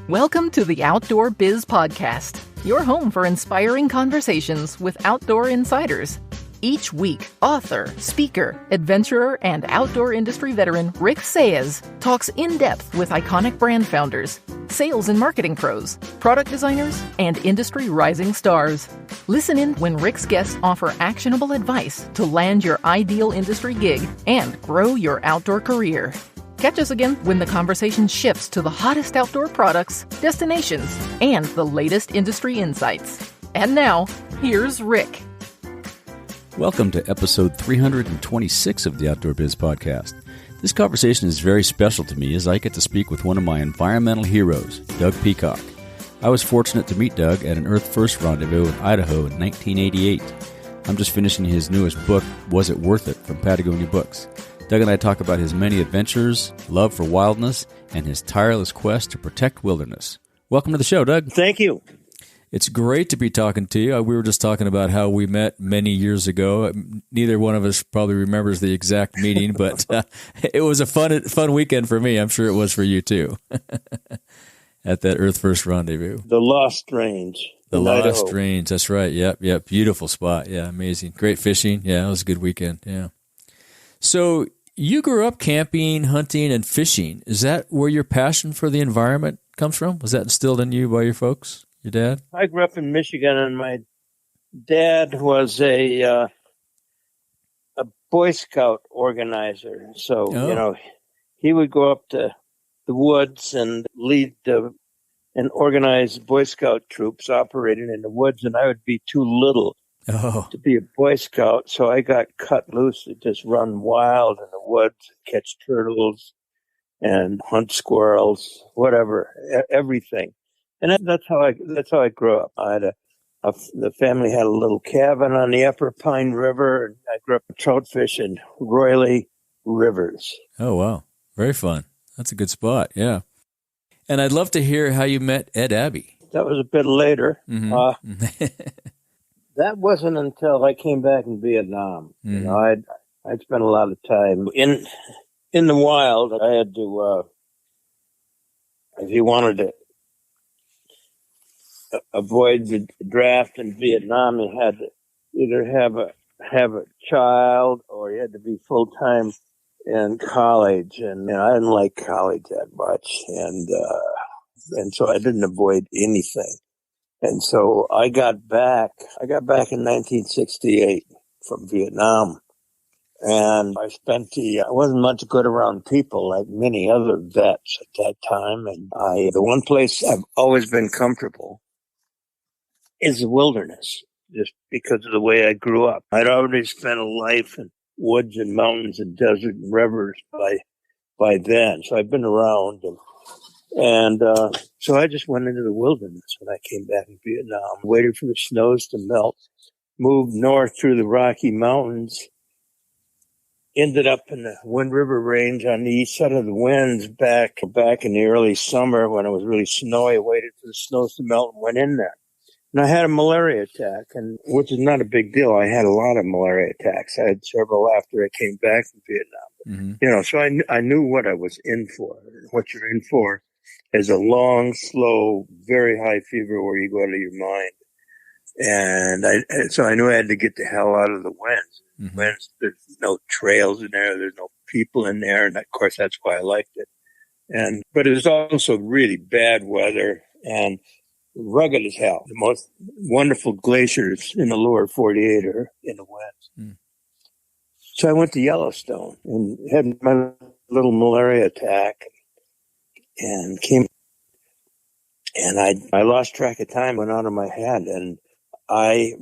Welcome to the Outdoor Biz Podcast, your home for inspiring conversations with outdoor insiders. Each week, author, speaker, adventurer, and outdoor industry veteran Rick Saez talks in depth with iconic brand founders, sales and marketing pros, product designers, and industry rising stars. Listen in when Rick's guests offer actionable advice to land your ideal industry gig and grow your outdoor career. Catch us again when the conversation shifts to the hottest outdoor products, destinations, and the latest industry insights. And now, here's Rick. Welcome to episode 326 of the Outdoor Biz Podcast. This conversation is very special to me as I get to speak with one of my environmental heroes, Doug Peacock. I was fortunate to meet Doug at an Earth First rendezvous in Idaho in 1988. I'm just finishing his newest book, Was It Worth It?, from Patagonia Books. Doug and I talk about his many adventures, love for wildness, and his tireless quest to protect wilderness. Welcome to the show, Doug. Thank you. It's great to be talking to you. We were just talking about how we met many years ago. Neither one of us probably remembers the exact meeting, but it was a fun weekend for me. I'm sure it was for you too. At that Earth First rendezvous. The Lost Range. The Lost Range, that's right. Yep. Beautiful spot. Yeah, amazing. Great fishing. Yeah, it was a good weekend. Yeah. So you grew up camping, hunting, and fishing. Is that where your passion for the environment comes from? Was that instilled in you by your folks? Your dad? I grew up in Michigan, and my dad was a Boy Scout organizer. So, he would go up to the woods and lead and organize Boy Scout troops operating in the woods, and I would be too little to be a Boy Scout. So I got cut loose to just run wild in the woods, catch turtles and hunt squirrels, whatever, everything. And that's how I grew up. I had the family had a little cabin on the Upper Pine River, and I grew up trout fishing Royally Rivers. Oh, wow. Very fun. That's a good spot, yeah. And I'd love to hear how you met Ed Abbey. That was a bit later. Mm-hmm. That wasn't until I came back in Vietnam. Mm-hmm. I'd spent a lot of time in the wild. I had to, if you wanted to avoid the draft in Vietnam, you had to either have a child or you had to be full time in college, and I didn't like college that much, and so I didn't avoid anything. And so I got back in 1968 from Vietnam, and I I wasn't much good around people like many other vets at that time, and the one place I've always been comfortable is the wilderness, just because of the way I grew up. I'd already spent a life in woods and mountains and desert and rivers by then, so I've been around, and so I just went into the wilderness when I came back in Vietnam, waited for the snows to melt, moved north through the Rocky Mountains, ended up in the Wind River Range on the east side of the winds back in the early summer when it was really snowy. I waited for the snows to melt and went in there. And I had a malaria attack, which is not a big deal. I had a lot of malaria attacks. I had several after I came back from Vietnam. Mm-hmm. So I knew what I was in for. What you're in for is a long, slow, very high fever where you go out of your mind. And so I knew I had to get the hell out of the winds. Mm-hmm. Winds, there's no trails in there. There's no people in there. And of course, that's why I liked it. But it was also really bad weather and rugged as hell. The most wonderful glaciers in the lower 48 are in the west. Mm. So I went to Yellowstone and had my little malaria attack and I lost track of time, went out of my head, and I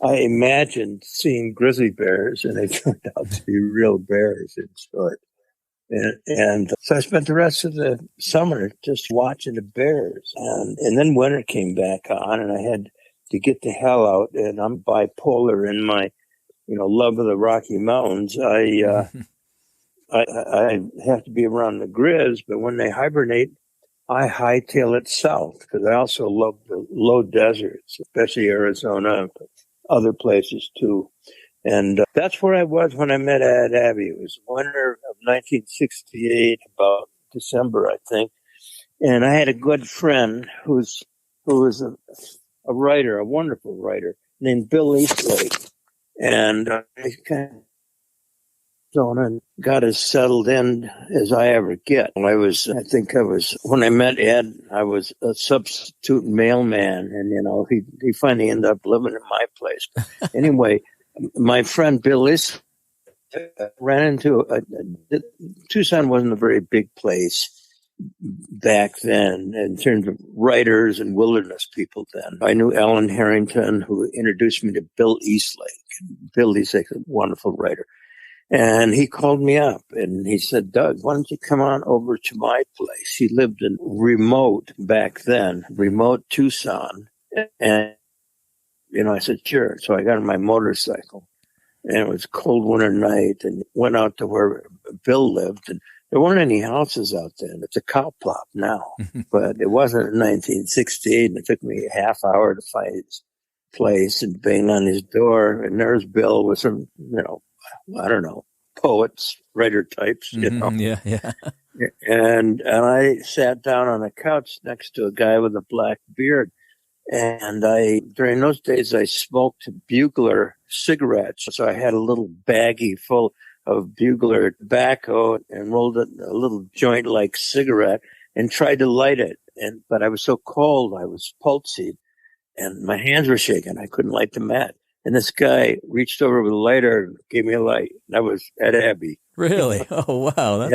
imagined seeing grizzly bears, and they turned out to be real bears in short. And so I spent the rest of the summer just watching the bears. And then winter came back on, and I had to get the hell out. And I'm bipolar in my, love of the Rocky Mountains. I have to be around the Grizz, but when they hibernate, I hightail it south because I also love the low deserts, especially Arizona, but other places too. And that's where I was when I met Ed Abbey. It was winter of 1968, about December, I think. And I had a good friend who was a writer, a wonderful writer, named Bill Eastlake. And I kind of got as settled in as I ever get. When I met Ed, I was a substitute mailman, and he finally ended up living in my place. Anyway, my friend Bill is ran into Tucson wasn't a very big place back then in terms of writers and wilderness people then. I knew Ellen Harrington, who introduced me to Bill Eastlake. Bill Eastlake's a wonderful writer. And he called me up and he said, Doug, why don't you come on over to my place? He lived in remote Tucson. And, I said, sure. So I got on my motorcycle and it was a cold winter night and went out to where Bill lived. And there weren't any houses out there. It's a cow plot now, but it wasn't in 1968. And it took me a half hour to find his place and bang on his door. And there's Bill with some, I don't know, poets, writer types, Yeah. And I sat down on a couch next to a guy with a black beard. And during those days, I smoked Bugler cigarettes. So I had a little baggie full of Bugler tobacco and rolled a little joint-like cigarette and tried to light it. But I was so cold, I was palsied, and my hands were shaking. I couldn't light the match. And this guy reached over with a lighter and gave me a light. That was Ed Abbey. Really? Oh, wow.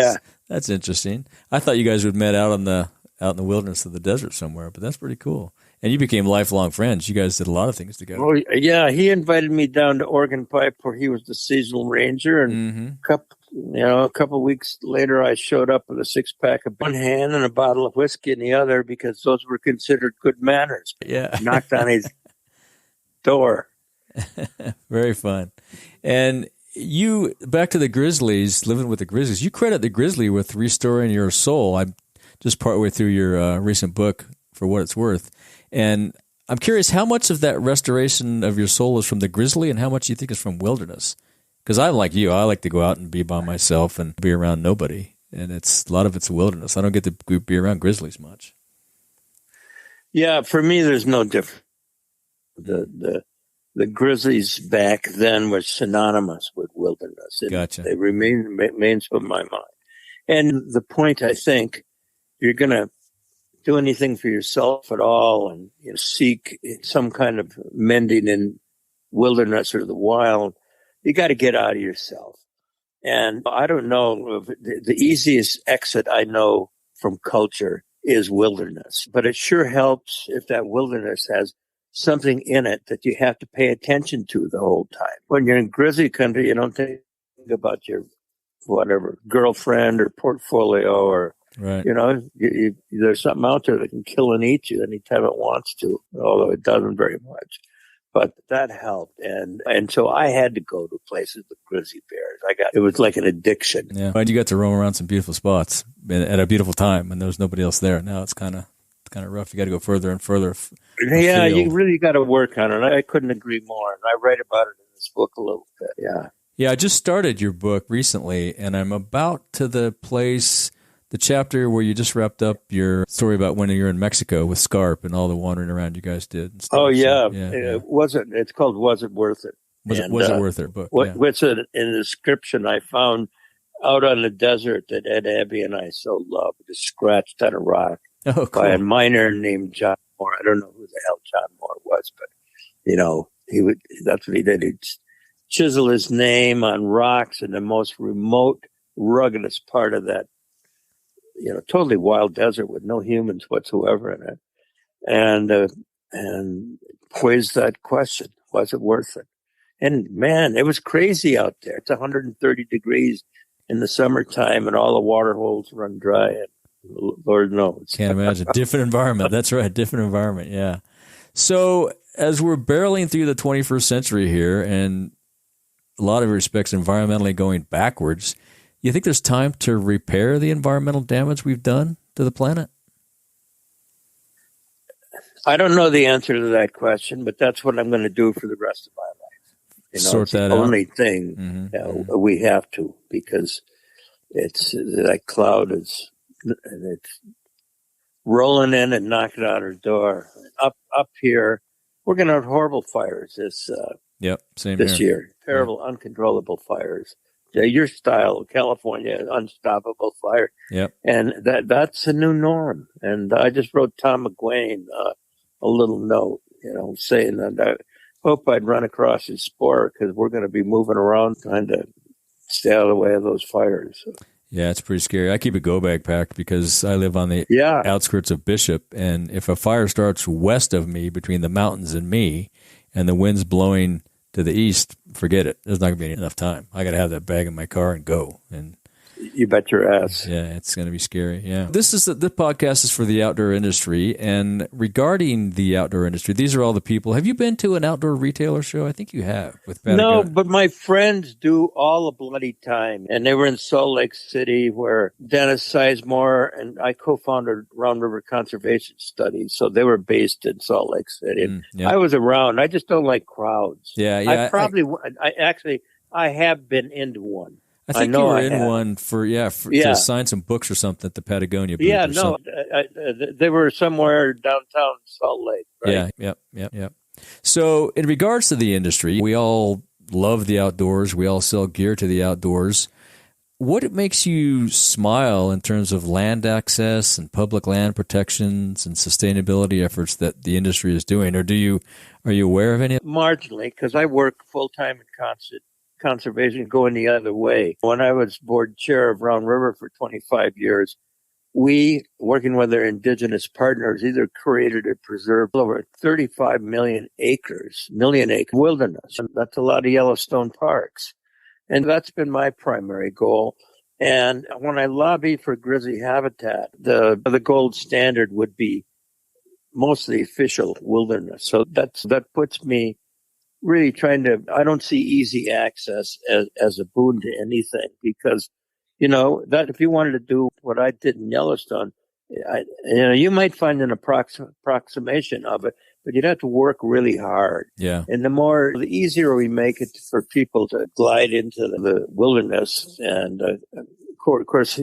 That's interesting. I thought you guys would met out in the wilderness of the desert somewhere, but that's pretty cool. And you became lifelong friends. You guys did a lot of things together. Oh, yeah. He invited me down to Oregon Pipe where he was the seasonal ranger. And a couple of weeks later, I showed up with a 6-pack of one hand and a bottle of whiskey in the other because those were considered good manners. Yeah. Knocked on his door. Very fun. And you, back to the Grizzlies, living with the Grizzlies, you credit the Grizzly with restoring your soul. I'm just partway through your recent book, For What It's Worth. And I'm curious how much of that restoration of your soul is from the Grizzly and how much you think is from wilderness? Because I'm like you. I like to go out and be by myself and be around nobody. And a lot of it's wilderness. I don't get to be around grizzlies much. Yeah, for me, there's no difference. The Grizzlies back then were synonymous with wilderness. Gotcha. They remains with my mind. And the point, I think, you're going to do anything for yourself at all and seek some kind of mending in wilderness or the wild, you got to get out of yourself. And I don't know, the easiest exit I know from culture is wilderness, but it sure helps if that wilderness has something in it that you have to pay attention to the whole time. When you're in grizzly country, you don't think about your whatever girlfriend or portfolio or, right. There's something out there that can kill and eat you anytime it wants to, although it doesn't very much. But that helped. And so I had to go to places with grizzly bears. It was like an addiction. Yeah. And you got to roam around some beautiful spots at a beautiful time when there was nobody else there. Now it's kind of rough. You got to go further and further. Yeah, you really got to work on it. I couldn't agree more. And I write about it in this book a little bit. Yeah. Yeah, I just started your book recently, and I'm about to the chapter where you just wrapped up your story about when you're in Mexico with Scarp and all the wandering around you guys did. And stuff. Oh, yeah. Yeah. It's called Was It Worth It? Was it worth it? Book. What's in the description I found out on the desert that Ed Abbey and I so loved, just scratched on a rock by a miner named John Moore. I don't know who the hell John Moore was, but, that's what he did. He'd chisel his name on rocks in the most remote, ruggedest part of that, totally wild desert with no humans whatsoever in it. And posed that question, was it worth it? And man, it was crazy out there. It's 130 degrees in the summertime and all the water holes run dry. And Lord knows. Can't imagine. Different environment. That's right. Different environment. Yeah. So as we're barreling through the 21st century here and a lot of respects environmentally going backwards, you think there's time to repair the environmental damage we've done to the planet? I don't know the answer to that question, but that's what I'm going to do for the rest of my life. Sort that out. It's the only thing we have to, because it's that cloud is, and it's rolling in and knocking on her door. Up here, we're going to have horrible fires Same this here. year. Terrible, uncontrollable fires. Your style, California, unstoppable fire. Yep. And that's a new norm. And I just wrote Tom McGuane a little note, saying that I hope I'd run across his spore because we're going to be moving around trying to stay out of the way of those fires. Yeah, it's pretty scary. I keep a go bag packed because I live on the outskirts of Bishop, and if a fire starts west of me between the mountains and me, and the wind's blowing to the east, forget it. There's not going to be enough time. I got to have that bag in my car and go. And you bet your ass. Yeah, it's going to be scary. Yeah. This podcast is for the outdoor industry. And regarding the outdoor industry, these are all the people. Have you been to an outdoor retailer show? I think you have with Patagonia. No, but my friends do all the bloody time. And they were in Salt Lake City where Dennis Sizemore and I co-founded Round River Conservation Studies. So they were based in Salt Lake City. I was around. I just don't like crowds. Yeah. I have been into one. I think you were in one to sign some books or something at the Patagonia booth. Yeah, no, they were somewhere downtown Salt Lake. Right? Yeah. So in regards to the industry, we all love the outdoors. We all sell gear to the outdoors. What makes you smile in terms of land access and public land protections and sustainability efforts that the industry is doing? Or are you aware of any? Marginally, because I work full-time in conservation going the other way. When I was board chair of Round River for 25 years, we, working with our indigenous partners, either created or preserved over 35 million acres wilderness. And that's a lot of Yellowstone parks. And that's been my primary goal. And when I lobby for grizzly habitat, the gold standard would be mostly official wilderness. So that puts me really I don't see easy access as a boon to anything because, that if you wanted to do what I did in Yellowstone, you might find an approximation of it, but you'd have to work really hard. Yeah. And the easier we make it for people to glide into the wilderness. And of course,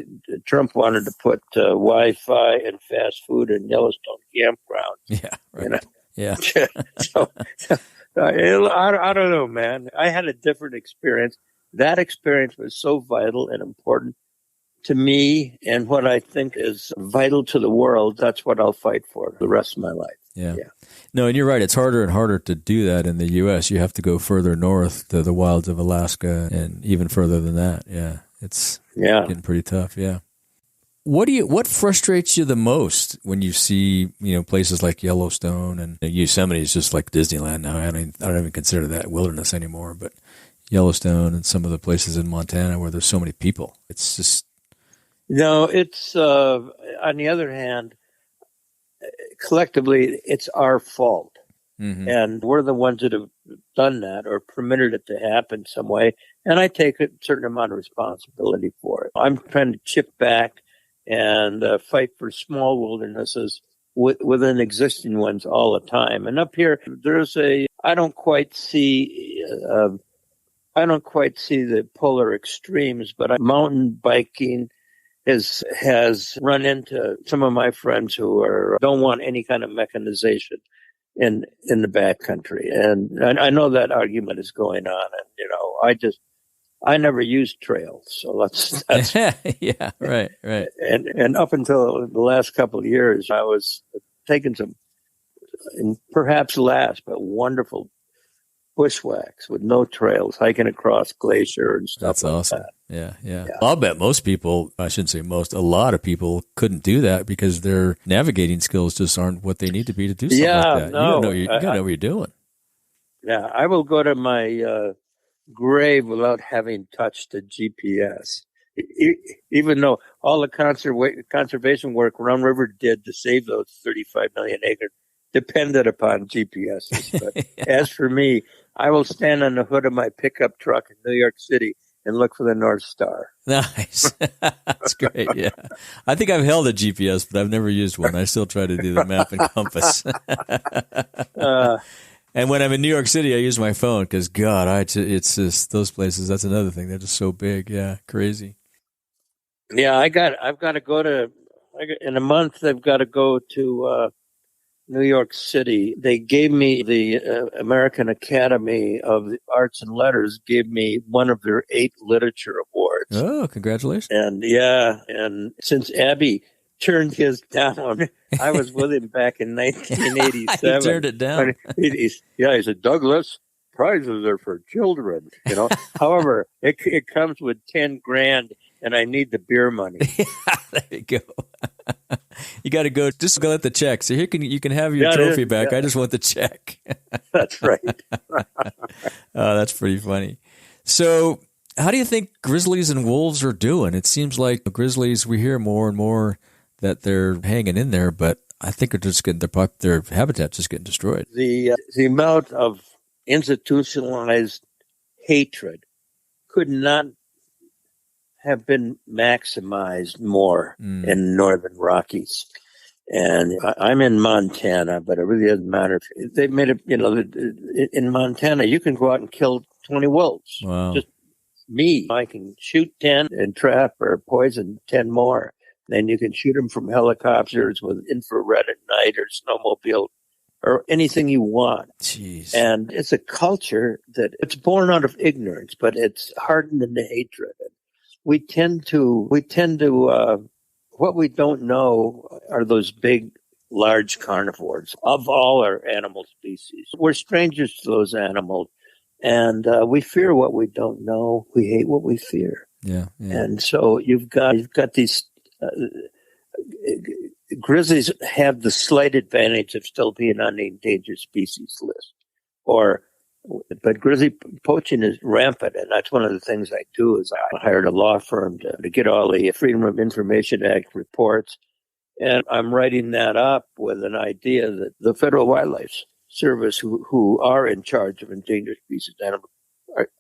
Trump wanted to put Wi-Fi and fast food in Yellowstone campgrounds. Yeah. Right. Yeah. So I don't know, man. I had a different experience. That experience was so vital and important to me and what I think is vital to the world. That's what I'll fight for the rest of my life. Yeah. No, and you're right. It's harder and harder to do that in the U.S. You have to go further north to the wilds of Alaska and even further than that. Yeah. It's getting pretty tough. Yeah. What frustrates you the most when you see, places like Yellowstone and Yosemite is just like Disneyland now. I don't even consider that wilderness anymore, but Yellowstone and some of the places in Montana where there's so many people. It's just. It's, on the other hand, collectively, it's our fault. Mm-hmm. And we're the ones that have done that or permitted it to happen some way. And I take a certain amount of responsibility for it. I'm trying to chip back and fight for small wildernesses within existing ones all the time. And up here, I don't quite see the polar extremes, but mountain biking has run into some of my friends who don't want any kind of mechanization in the backcountry. And I know that argument is going on. And, I never used trails, so that's yeah, right. And up until the last couple of years, I was taking some, and perhaps last, but wonderful bushwhacks with no trails, hiking across glacier and stuff. That's like awesome. That. Yeah. I'll bet most people, I shouldn't say most, a lot of people couldn't do that because their navigating skills just aren't what they need to be to do something like that. No, you gotta know what you're doing. Yeah, I will go to my grave without having touched a GPS. Even though all the conservation work Round River did to save those 35 million acres depended upon GPSs. But as for me, I will stand on the hood of my pickup truck in New York City and look for the North Star. Nice. That's great, yeah. I think I've held a GPS, but I've never used one. I still try to do the map and compass. And when I'm in New York City, I use my phone because, God, it's just those places. That's another thing. They're just so big. Yeah, crazy. Yeah, I've got to go to In a month, they've got to go to New York City. They gave me the American Academy of the Arts and Letters gave me one of their 8 literature awards. Oh, congratulations. And since Abby turned his down, I was with him back in 1987. He turned it down. He said, Douglas, prizes are for children, However, it comes with $10,000 and I need the beer money. There you go. You got to go. Just go at the check. So here you can have your trophy back. Yeah. I just want the check. That's right. That's pretty funny. So how do you think grizzlies and wolves are doing? It seems like grizzlies, we hear more and more that they're hanging in there, but I think they're just getting their habitat's just getting destroyed. The amount of institutionalized hatred could not have been maximized more in northern Rockies. And I'm in Montana, but it really doesn't matter. They made it, in Montana, you can go out and kill 20 wolves. Wow. Just me. I can shoot 10 and trap or poison 10 more. Then you can shoot them from helicopters with infrared at night or snowmobile or anything you want. Jeez. And it's a culture that it's born out of ignorance, but it's hardened into hatred. We tend to, what we don't know are those big, large carnivores of all our animal species. We're strangers to those animals, and we fear what we don't know. We hate what we fear. Yeah. And so you've got these grizzlies have the slight advantage of still being on the endangered species list, but grizzly poaching is rampant, and that's one of the things I do is I hired a law firm to get all the Freedom of Information Act reports, and I'm writing that up with an idea that the Federal Wildlife Service, who are in charge of endangered species animals,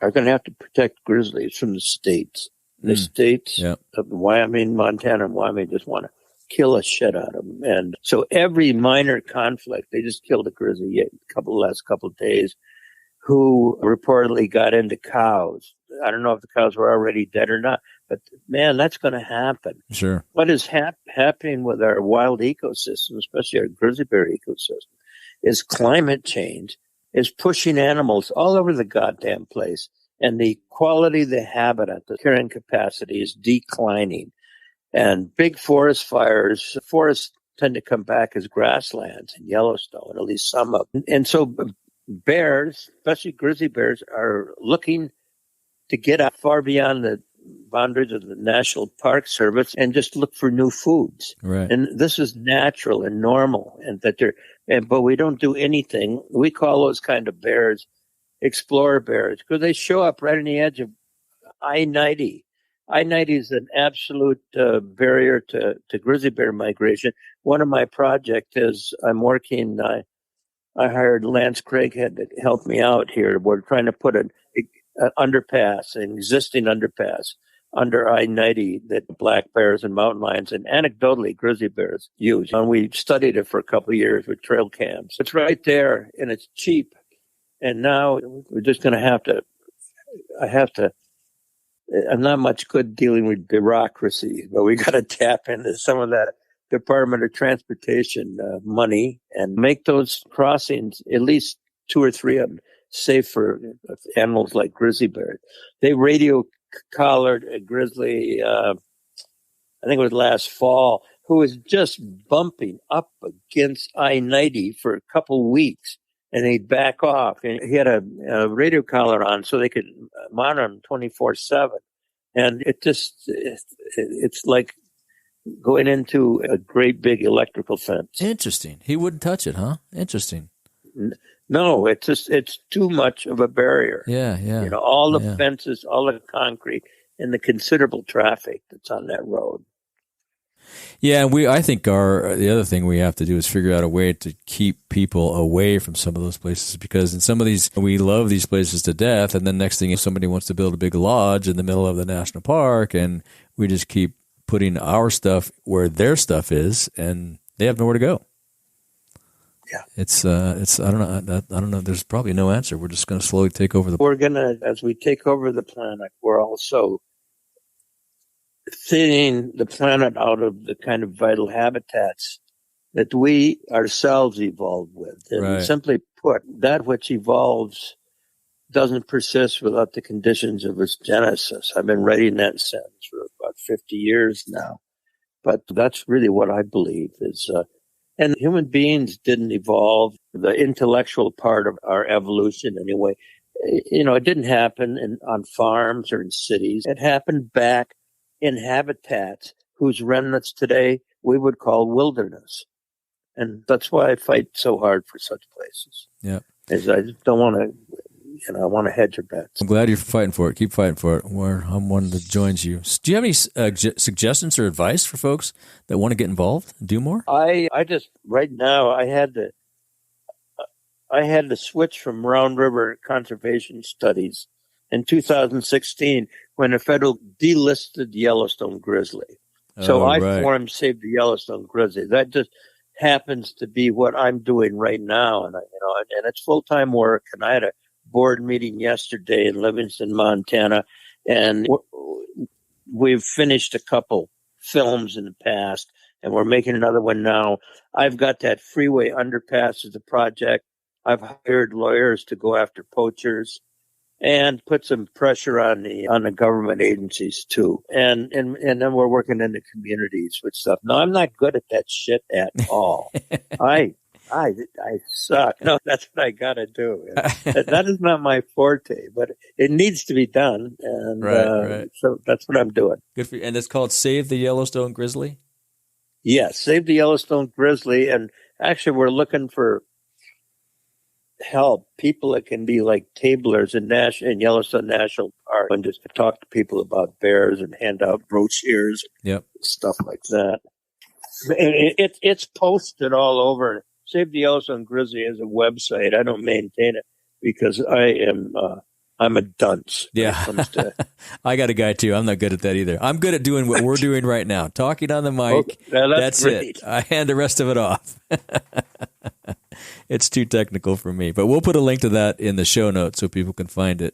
are going to have to protect grizzlies from the states. The states of Wyoming, Montana, and Wyoming just want to kill a shit out of them. And so every minor conflict, they just killed a grizzly last couple of days, who reportedly got into cows. I don't know if the cows were already dead or not, but man, that's going to happen. Sure. What is happening with our wild ecosystem, especially our grizzly bear ecosystem, is climate change is pushing animals all over the goddamn place. And the quality of the habitat, the carrying capacity is declining. And big forest fires, forests tend to come back as grasslands in Yellowstone, at least some of them. And so bears, especially grizzly bears, are looking to get out far beyond the boundaries of the National Park Service and just look for new foods. Right. And this is natural and normal, but we don't do anything. We call those kind of bears explorer bears because they show up right on the edge of I-90. I-90 is an absolute barrier to grizzly bear migration. One of my projects is I hired Lance Craighead to help me out here. We're trying to put an underpass, an existing underpass under I-90 that black bears and mountain lions and anecdotally grizzly bears use. And we studied it for a couple of years with trail cams. It's right there and it's cheap. And now we're just going to I'm not much good dealing with bureaucracy, but we got to tap into some of that Department of Transportation money and make those crossings, at least 2 or 3 of them, safe for animals like grizzly bears. They radio collared a grizzly, I think it was last fall, who was just bumping up against I-90 for a couple weeks. And he'd back off. And he had a radio collar on so they could monitor him 24/7. And it's like going into a great big electrical fence. Interesting. He wouldn't touch it, huh? Interesting. No, it's too much of a barrier. Yeah. All the fences, all the concrete, and the considerable traffic that's on that road. Yeah, I think the other thing we have to do is figure out a way to keep people away from some of those places, because in some of these, we love these places to death, and then next thing is somebody wants to build a big lodge in the middle of the national park, and we just keep putting our stuff where their stuff is, and they have nowhere to go. Yeah, it's I don't know. There's probably no answer. We're just going to slowly take over We're gonna, as we take over the planet, we're also thinning the planet out of the kind of vital habitats that we ourselves evolved with. And Right. simply put, that which evolves doesn't persist without the conditions of its genesis. I've been writing that sentence for about 50 years now. But that's really what I believe is, and human beings didn't evolve, the intellectual part of our evolution anyway. It didn't happen on farms or in cities. It happened back in habitats whose remnants today we would call wilderness. And that's why I fight so hard for such places. Yeah. Is I just don't want to, I want to hedge your bets. I'm glad you're fighting for it. Keep fighting for it. I'm one that joins you. Do you have any suggestions or advice for folks that want to get involved and do more? I just, right now, I had to switch from Round River Conservation Studies in 2016 when the federal delisted Yellowstone Grizzly. So I formed Save the Yellowstone Grizzly. That just happens to be what I'm doing right now, and it's full-time work. And I had a board meeting yesterday in Livingston, Montana, and we've finished a couple films in the past, and we're making another one now. I've got that freeway underpass as a project. I've hired lawyers to go after poachers and put some pressure on the government agencies too. And then we're working in the communities with stuff. No, I'm not good at that shit at all. I suck. No, that's what I got to do. That is not my forte, but it needs to be done. And right. So that's what I'm doing. Good for you. And it's called Save the Yellowstone Grizzly? Yes, Save the Yellowstone Grizzly. And actually, we're looking for help, people that can be like tablers in Yellowstone National Park and just talk to people about bears and hand out brochures, stuff like that. It's posted all over. Save the Yellowstone Grizzly is a website. I don't maintain it because I'm a dunce. Yeah. When it comes to I got a guy too. I'm not good at that either. I'm good at doing what we're doing right now. Talking on the mic. Okay, that's it. I hand the rest of it off. It's too technical for me, but we'll put a link to that in the show notes so people can find it.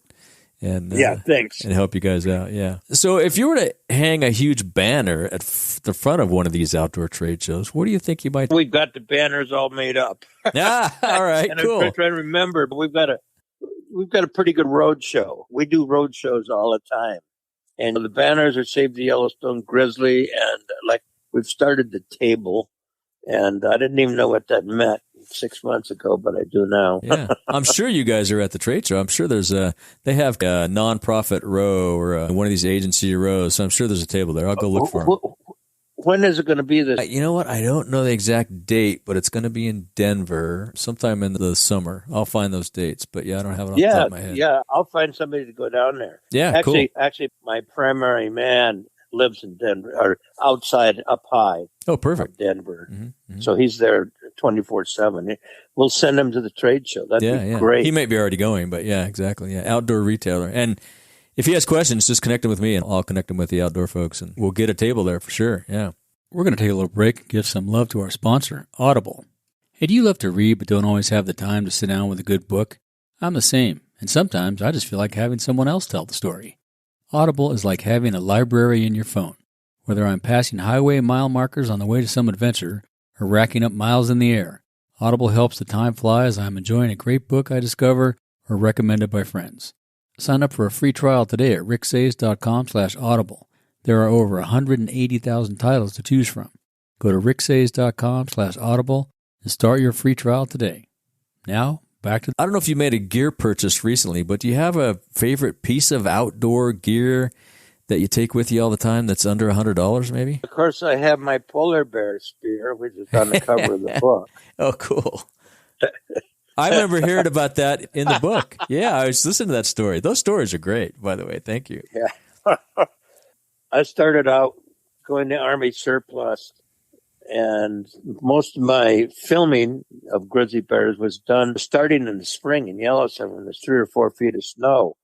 And thanks. And help you guys out. Yeah. So if you were to hang a huge banner at the front of one of these outdoor trade shows, what do you think you might? We've got the banners all made up. Yeah. All right. And cool. I'm trying to remember, but we've got a pretty good road show. We do road shows all the time, and the banners are Save the Yellowstone Grizzly, and we've started the table, and I didn't even know what that meant 6 months ago, but I do now. Yeah, I'm sure you guys are at the trade show. I'm sure they have a nonprofit row or one of these agency rows, so I'm sure there's a table there. I'll go look for them. When is it going to be this? You know what? I don't know the exact date, but it's going to be in Denver sometime in the summer. I'll find those dates, but I don't have it on the top of my head. Yeah, I'll find somebody to go down there. Yeah, actually, cool. Actually, my primary man lives in Denver, or outside, up high. Oh, perfect. Denver. Mm-hmm. So he's there 24/7. We'll send him to the trade show. That'd be great. He might be already going, but yeah, exactly. Yeah, outdoor retailer. And if he has questions, just connect him with me, and I'll connect him with the outdoor folks, and we'll get a table there for sure. Yeah. We're going to take a little break and give some love to our sponsor, Audible. Hey, do you love to read but don't always have the time to sit down with a good book? I'm the same, and sometimes I just feel like having someone else tell the story. Audible is like having a library in your phone. Whether I'm passing highway mile markers on the way to some adventure or racking up miles in the air, Audible helps the time fly as I'm enjoying a great book I discover or recommended by friends. Sign up for a free trial today at ricksays.com/audible. There are over 180,000 titles to choose from. Go to ricksays.com/audible and start your free trial today. Now, back to... I don't know if you made a gear purchase recently, but do you have a favorite piece of outdoor gear that you take with you all the time that's under $100 maybe? Of course, I have my polar bear spear, which is on the cover of the book. Oh, cool. I remember hearing about that in the book. Yeah, I was listening to that story. Those stories are great, by the way. Thank you. Yeah. I started out going to Army surplus, and most of my filming of grizzly bears was done starting in the spring in Yellowstone when there's 3 or 4 feet of snow.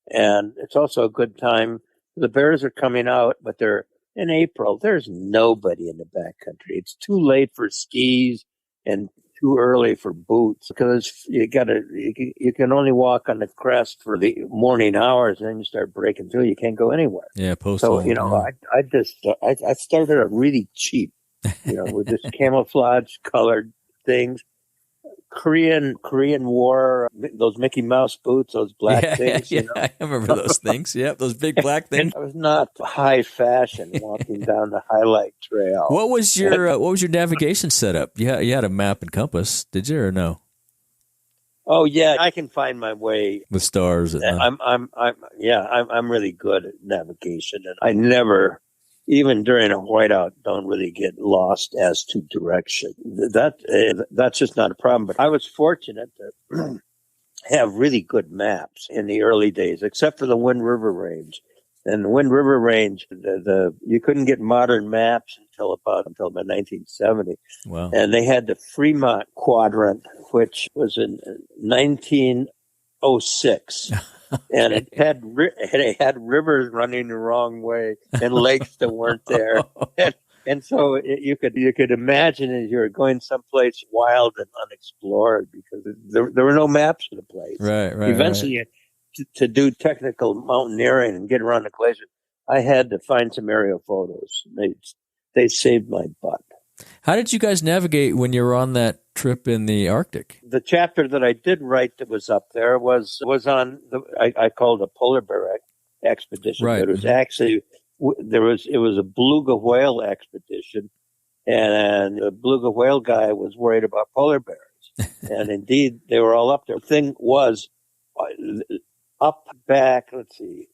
And it's also a good time. The bears are coming out, but they're in April. There's nobody in the backcountry. It's too late for skis and too early for boots because you can only walk on the crest for the morning hours, and then you start breaking through. You can't go anywhere. Yeah, So I started out really cheap, with this camouflage colored things. Korean War, those Mickey Mouse boots, those black things. Yeah, I remember those things. Yeah, those big black things. I was not high fashion walking down the Highlight Trail. What was your navigation setup? You had a map and compass, did you, or no? Oh yeah, I can find my way with stars. I'm really good at navigation, and I never, even during a whiteout, don't really get lost as to direction. That's just not a problem. But I was fortunate to have really good maps in the early days, except for the Wind River Range. And the Wind River Range, you couldn't get modern maps until about 1970. Wow! And they had the Fremont Quadrant, which was in 1906. And it had rivers running the wrong way and lakes that weren't there, and so you could imagine as you're going someplace wild and unexplored because there were no maps for the place. Right. Eventually, to do technical mountaineering and get around the glacier, I had to find some aerial photos. They saved my butt. How did you guys navigate when you were on that trip in the Arctic? The chapter that I did write that was up there was on I called it a polar bear expedition. Right. But it was actually it was a beluga whale expedition, and the beluga whale guy was worried about polar bears, and indeed they were all up there. The thing was up back. Let's see.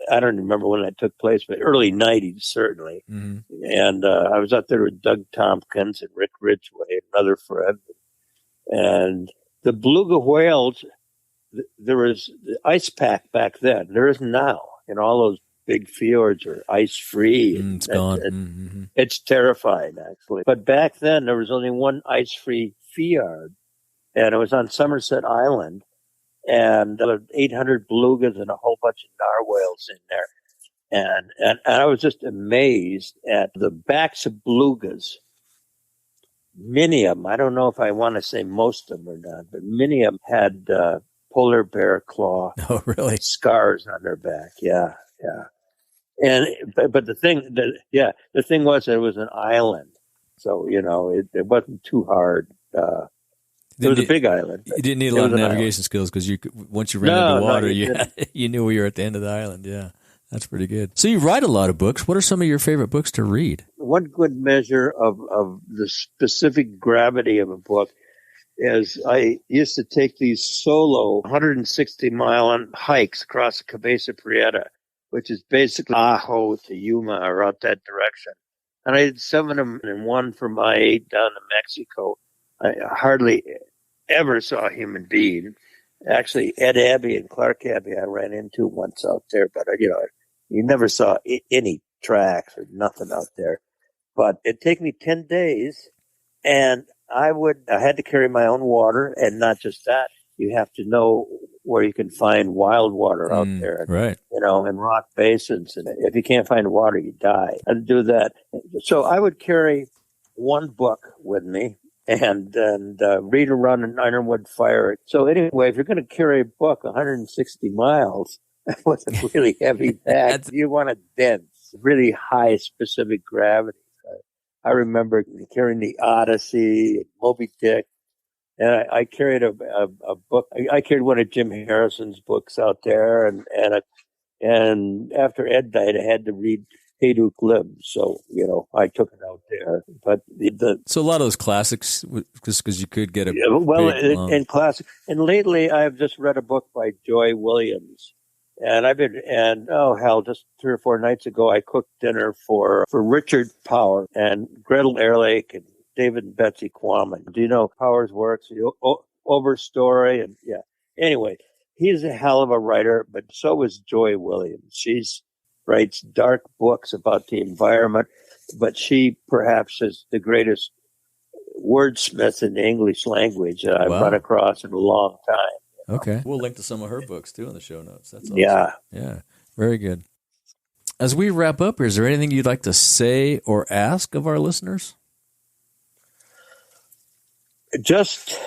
I don't remember when that took place, but early 90s, certainly. Mm-hmm. And I was out there with Doug Tompkins and Rick Ridgway, another friend. And the beluga whales, there was the ice pack back then. There isn't now. All those big fjords are ice-free. It's gone. It's terrifying, actually. But back then, there was only one ice-free fjord, and it was on Somerset Island. And there were 800 belugas and a whole bunch of narwhals in there. And I was just amazed at the backs of belugas. Many of them, I don't know if I want to say most of them or not, but many of them had polar bear claw scars on their back. Yeah. But the thing was that it was an island. So, it wasn't too hard. It was a big island. You didn't need a lot of navigation skills because once you ran into water, you knew you were at the end of the island. Yeah, that's pretty good. So you write a lot of books. What are some of your favorite books to read? One good measure of the specific gravity of a book is I used to take these solo 160-mile hikes across the Cabeza Prieta, which is basically Ajo to Yuma or out that direction. And I did 7 of them and one from I-8 down to Mexico. I hardly ever saw a human being. Actually, Ed Abbey and Clark Abbey I ran into once out there, but you never saw any tracks or nothing out there. But it'd take me 10 days, and I had to carry my own water, and not just that. You have to know where you can find wild water out there, right? In rock basins, and if you can't find water, you die. I'd do that. So I would carry one book with me. And read around an ironwood fire. So anyway, if you're going to carry a book 160 miles with a really heavy bag, you want a dense, really high specific gravity. I remember carrying the Odyssey, Moby Dick, and I carried a book. I carried one of Jim Harrison's books out there, and after Ed died, I had to read Hayduk Lib, so I took it out there. But so a lot of those classics, because you could get and classic. And lately, I've just read a book by Joy Williams, and just 3 or 4 nights ago, I cooked dinner for Richard Power and Gretel Ehrlich and David and Betsy Quammen. Do you know Power's works? Overstory and Anyway, he's a hell of a writer, but so is Joy Williams. She's writes dark books about the environment, but she perhaps is the greatest wordsmith in the English language that I've run across in a long time. Okay. We'll link to some of her books, too, in the show notes. That's awesome. Yeah. Very good. As we wrap up, is there anything you'd like to say or ask of our listeners? Just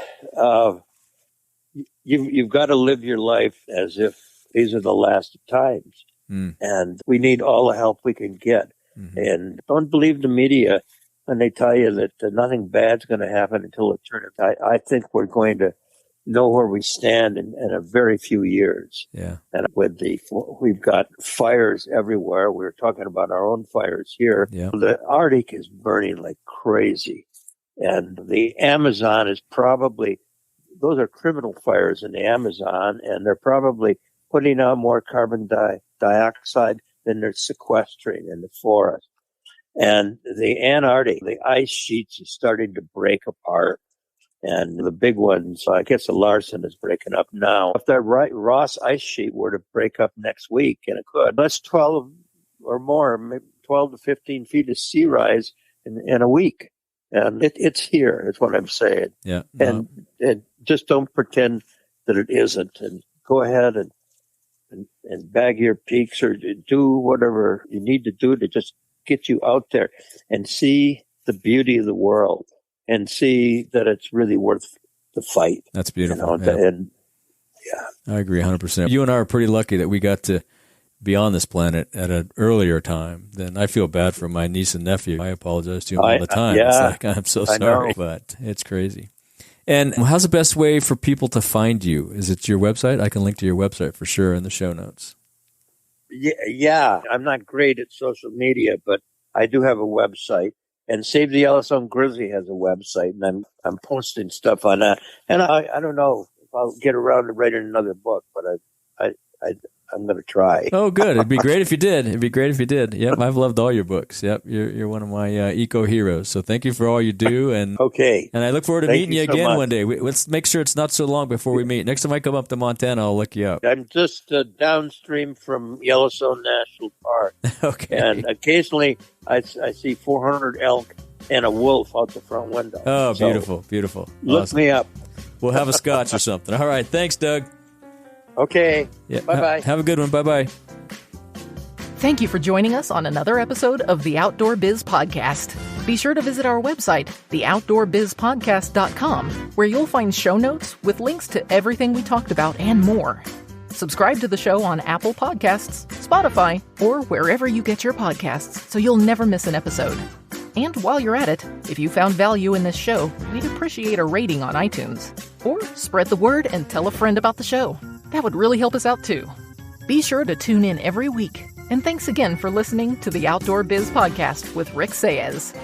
you've got to live your life as if these are the last of times, and we need all the help we can get. Mm-hmm. And don't believe the media when they tell you that nothing bad's going to happen until eternity. I think we're going to know where we stand in a very few years. Yeah. And we've got fires everywhere. We were talking about our own fires here. Yeah. The Arctic is burning like crazy. And the Amazon is probably, those are criminal fires in the Amazon, and they're probably putting out more carbon dioxide than they're sequestering in the forest. And the Antarctic, the ice sheets are starting to break apart. And the big ones, I guess the Larsen is breaking up now. If that Ross ice sheet were to break up next week, and it could, that's 12 or more, maybe 12 to 15 feet of sea rise in a week. And it's here, is what I'm saying. Yeah. No. And just don't pretend that it isn't. And go ahead and bag your peaks or do whatever you need to do to just get you out there and see the beauty of the world and see that it's really worth the fight. That's beautiful. You know? Yeah. And I agree 100%. You and I are pretty lucky that we got to be on this planet at an earlier time. Then I feel bad for my niece and nephew. I apologize to them all the time. Yeah, it's like, I'm so sorry, but it's crazy. And how's the best way for people to find you? Is it your website? I can link to your website for sure in the show notes. Yeah. I'm not great at social media, but I do have a website. And Save the Yellowstone Grizzly has a website, and I'm posting stuff on that. And I don't know if I'll get around to writing another book, but I'm going to try. Oh, good. It'd be great if you did. Yep, I've loved all your books. Yep, you're one of my eco heroes. So thank you for all you do. And okay. And I look forward to meeting you again one day. Let's make sure it's not so long before we meet. Next time I come up to Montana, I'll look you up. I'm just downstream from Yellowstone National Park. Okay. And occasionally I see 400 elk and a wolf out the front window. Oh, beautiful, beautiful. Look awesome. me up. We'll have a scotch or something. All right. Thanks, Doug. Okay. Yeah. Bye-bye. Have a good one. Bye-bye. Thank you for joining us on another episode of the Outdoor Biz Podcast. Be sure to visit our website, theoutdoorbizpodcast.com, where you'll find show notes with links to everything we talked about and more. Subscribe to the show on Apple Podcasts, Spotify, or wherever you get your podcasts so you'll never miss an episode. And while you're at it, if you found value in this show, we'd appreciate a rating on iTunes. Or spread the word and tell a friend about the show. That would really help us out too. Be sure to tune in every week. And thanks again for listening to the Outdoor Biz Podcast with Rick Saez.